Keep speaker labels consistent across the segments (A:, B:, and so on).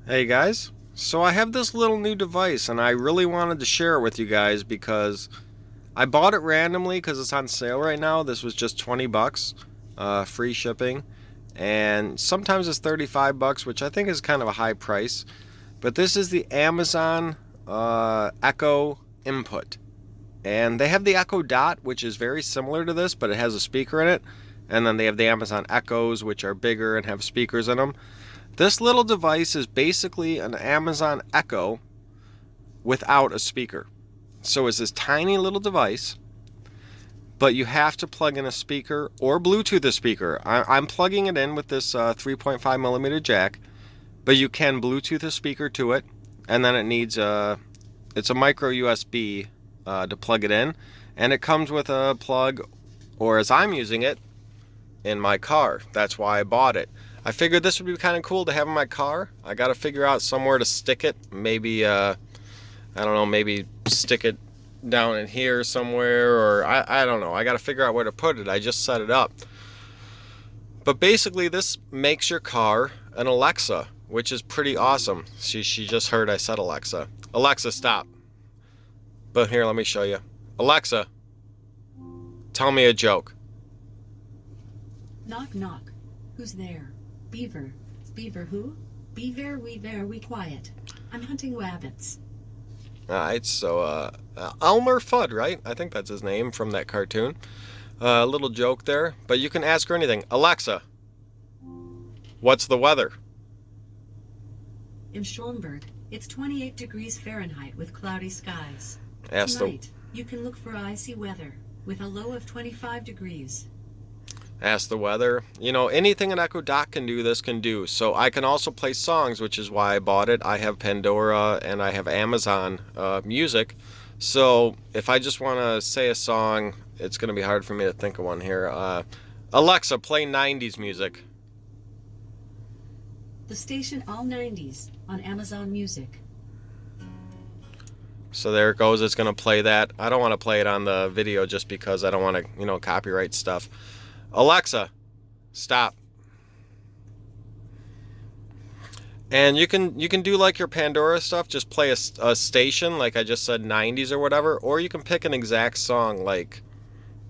A: Hey guys, so I have this little new device and I really wanted to share it with you guys because I bought it randomly because it's on sale right now. This was just 20 bucks, free shipping, and sometimes it's 35 bucks, which I think is kind of a high price. But this is the Amazon Echo Input, and they have the Echo Dot, which is very similar to this, but it has a speaker in it. And then they have the Amazon Echoes, which are bigger and have speakers in them. This little device is basically an Amazon Echo without a speaker. So it's this tiny little device, but you have to plug in a speaker or Bluetooth a speaker. I'm plugging it in with this 3.5 millimeter jack, but you can Bluetooth a speaker to it, and then it's a micro USB to plug it in, and it comes with a plug, or as I'm using it, in my car. That's why I bought it. I figured this would be kind of cool to have in my car. I got to figure out somewhere to stick it. Maybe, I don't know, maybe stick it down in here somewhere, or I don't know. I got to figure out where to put it. I just set it up. But basically, this makes your car an Alexa, which is pretty awesome. She just heard I said Alexa. Alexa, stop. But here, let me show you. Alexa, tell me a joke.
B: Knock, knock. Who's there? Beaver. Beaver who? Be very quiet. I'm hunting rabbits.
A: Alright, so Elmer Fudd, right? I think that's his name from that cartoon. A little joke there, but you can ask her anything. Alexa, what's the weather?
B: In Schomburg, it's 28 degrees Fahrenheit with cloudy skies.
A: Ask
B: Tonight, you can look for icy weather with a low of 25 degrees.
A: Ask the weather. You know, anything an Echo Dot can do, this can do. So I can also play songs, which is why I bought it. I have Pandora and I have Amazon Music. So if I just want to say a song, it's going to be hard for me to think of one here. Alexa, play 90s music.
B: The station All 90s on Amazon Music.
A: So there it goes. It's going to play that. I don't want to play it on the video just because I don't want to, copyright stuff. Alexa, stop. And you can do like your Pandora stuff, just play a station, like I just said, 90s or whatever, or you can pick an exact song, like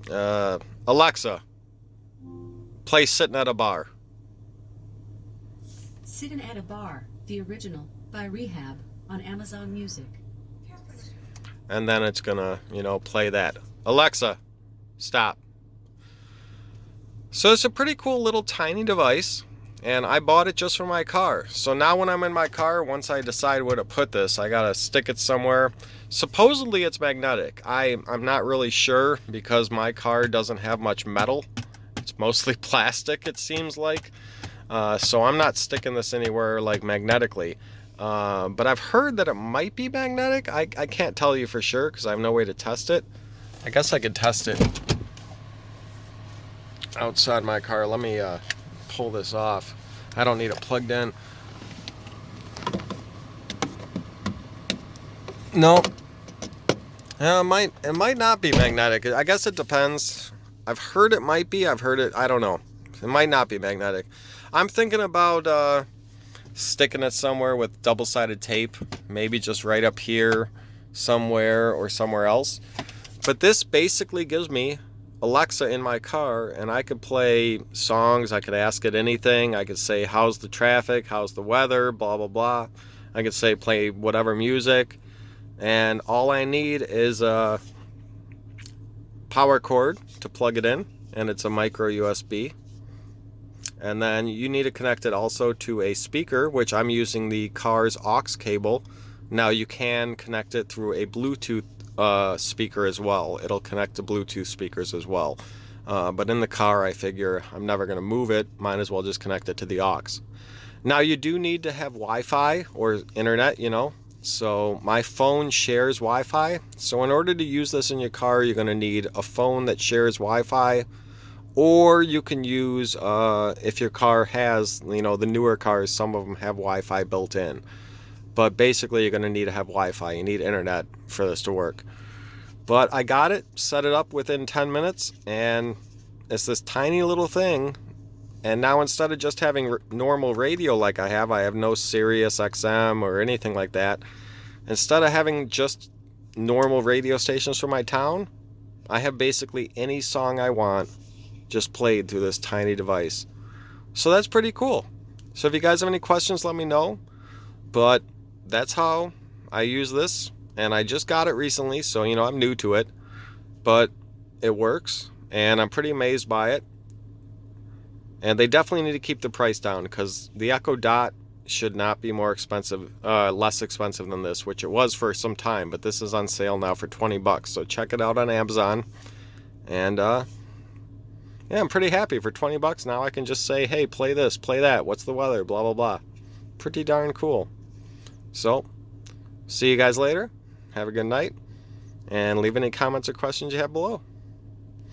A: Alexa, play Sitting at a Bar.
B: Sitting at a Bar, the original, by Rehab on Amazon Music.
A: And then it's gonna, play that. Alexa, stop. So it's a pretty cool little tiny device, and I bought it just for my car. So now when I'm in my car, once I decide where to put this, I gotta stick it somewhere. Supposedly it's magnetic. I'm not really sure because my car doesn't have much metal. It's mostly plastic, it seems like. So I'm not sticking this anywhere like magnetically. But I've heard that it might be magnetic. I can't tell you for sure because I have no way to test it. I guess I could test it outside my car. Let me pull this off. I don't need it plugged in. No. It might not be magnetic. I guess it depends. I've heard it might be. I've heard it. I don't know. It might not be magnetic. I'm thinking about sticking it somewhere with double-sided tape. Maybe just right up here somewhere or somewhere else. But this basically gives me Alexa in my car, and I could play songs. I could ask it anything. I could say, how's the traffic? How's the weather? Blah, blah, blah. I could say, play whatever music. And all I need is a power cord to plug it in, and it's a micro USB. And then you need to connect it also to a speaker, which I'm using the car's aux cable. Now you can connect it through a Bluetooth speaker as well. It'll connect to Bluetooth speakers as well. But in the car, I figure I'm never going to move it. Might as well just connect it to the aux. Now you do need to have Wi-Fi or internet, So my phone shares Wi-Fi. So in order to use this in your car, you're going to need a phone that shares Wi-Fi. Or you can use, if your car has, the newer cars, some of them have Wi-Fi built in. But basically, you're going to need to have Wi-Fi. You need internet for this to work. But I got it, set it up within 10 minutes, and it's this tiny little thing And now instead of just having normal radio like I have no Sirius XM or anything like that. Instead of having just normal radio stations for my town, I have basically any song I want just played through this tiny device. So that's pretty cool. So if you guys have any questions, let me know. But that's how I use this, and I just got it recently, so I'm new to it. But it works, and I'm pretty amazed by it. And they definitely need to keep the price down, because the Echo Dot should not be more expensive, less expensive than this, which it was for some time, but this is on sale now for 20 bucks. So check it out on Amazon. And yeah, I'm pretty happy. For 20 bucks now I can just say, hey, play this, play that, what's the weather, blah blah blah. Pretty darn cool. So see you guys later. Have a good night, and leave any comments or questions you have below.